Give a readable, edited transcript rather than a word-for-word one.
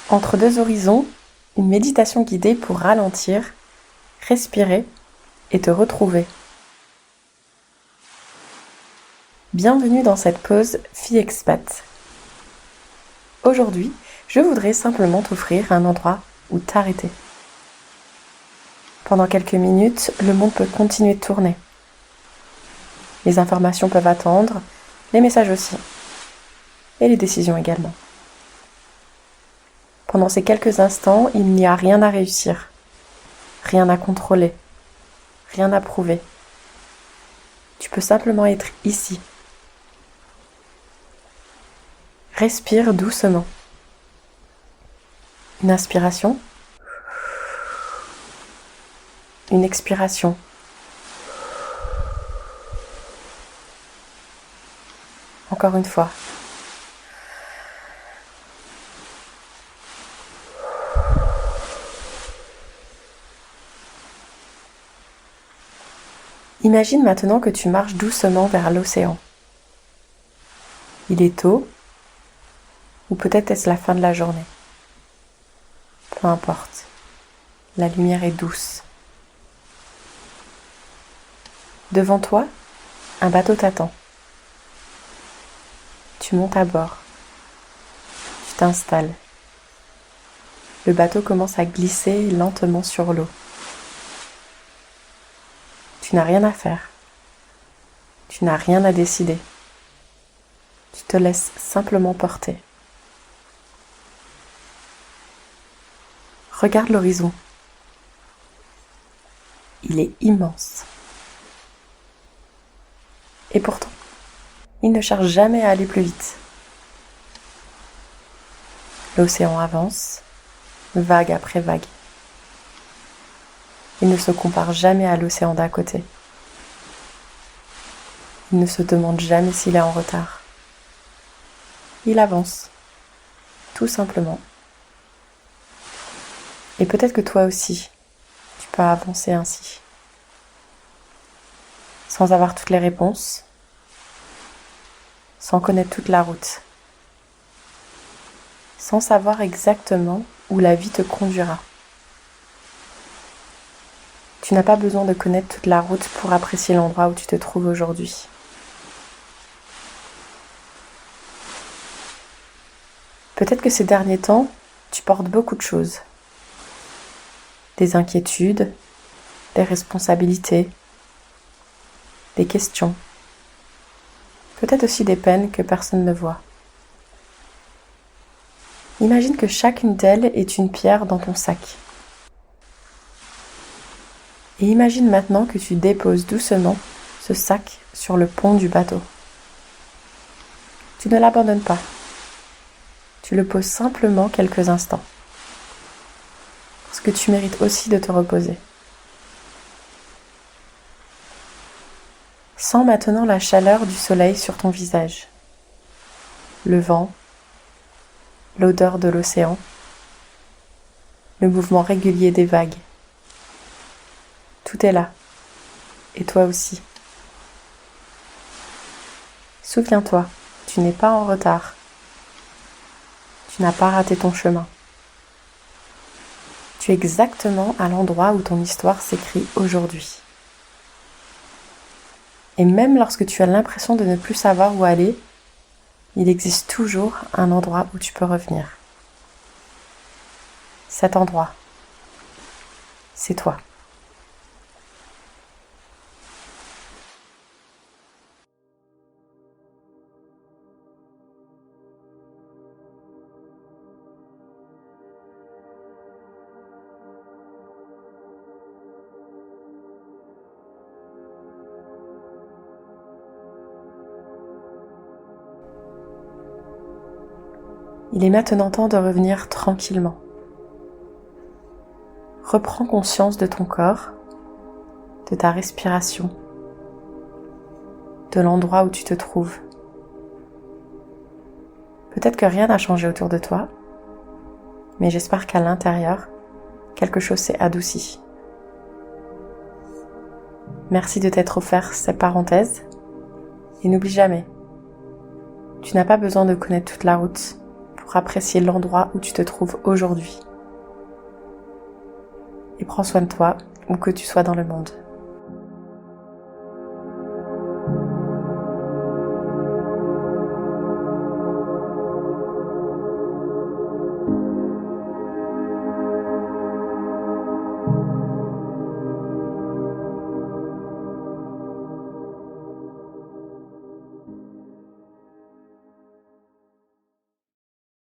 Entre deux horizons, une méditation guidée pour ralentir, respirer et te retrouver. Bienvenue dans cette pause Fille Expat. Aujourd'hui, je voudrais simplement t'offrir un endroit où t'arrêter. Pendant quelques minutes, le monde peut continuer de tourner. Les informations peuvent attendre, les messages aussi, et les décisions également. Pendant ces quelques instants, il n'y a rien à réussir, rien à contrôler, rien à prouver. Tu peux simplement être ici. Respire doucement. Une inspiration, une expiration. Encore une fois. Imagine maintenant que tu marches doucement vers l'océan. Il est tôt, ou peut-être est-ce la fin de la journée. Peu importe, la lumière est douce. Devant toi, un bateau t'attend. Tu montes à bord. Tu t'installes. Le bateau commence à glisser lentement sur l'eau. Tu n'as rien à faire. Tu n'as rien à décider. Tu te laisses simplement porter. Regarde l'horizon. Il est immense. Et pourtant, il ne cherche jamais à aller plus vite. L'océan avance, vague après vague. Il ne se compare jamais à l'océan d'à côté. Il ne se demande jamais s'il est en retard. Il avance, tout simplement. Et peut-être que toi aussi, tu peux avancer ainsi. Sans avoir toutes les réponses, sans connaître toute la route, sans savoir exactement où la vie te conduira. Tu n'as pas besoin de connaître toute la route pour apprécier l'endroit où tu te trouves aujourd'hui. Peut-être que ces derniers temps, tu portes beaucoup de choses. Des inquiétudes, des responsabilités, des questions. Peut-être aussi des peines que personne ne voit. Imagine que chacune d'elles est une pierre dans ton sac. Et imagine maintenant que tu déposes doucement ce sac sur le pont du bateau. Tu ne l'abandonnes pas. Tu le poses simplement quelques instants. Parce que tu mérites aussi de te reposer. Sens maintenant la chaleur du soleil sur ton visage. Le vent, l'odeur de l'océan, le mouvement régulier des vagues. Tout est là, et toi aussi. Souviens-toi, tu n'es pas en retard. Tu n'as pas raté ton chemin. Tu es exactement à l'endroit où ton histoire s'écrit aujourd'hui. Et même lorsque tu as l'impression de ne plus savoir où aller, il existe toujours un endroit où tu peux revenir. Cet endroit, c'est toi. Il est maintenant temps de revenir tranquillement. Reprends conscience de ton corps, de ta respiration, de l'endroit où tu te trouves. Peut-être que rien n'a changé autour de toi, mais j'espère qu'à l'intérieur, quelque chose s'est adouci. Merci de t'être offert cette parenthèse, et n'oublie jamais, tu n'as pas besoin de connaître toute la route pour apprécier l'endroit où tu te trouves aujourd'hui. Et prends soin de toi, où que tu sois dans le monde.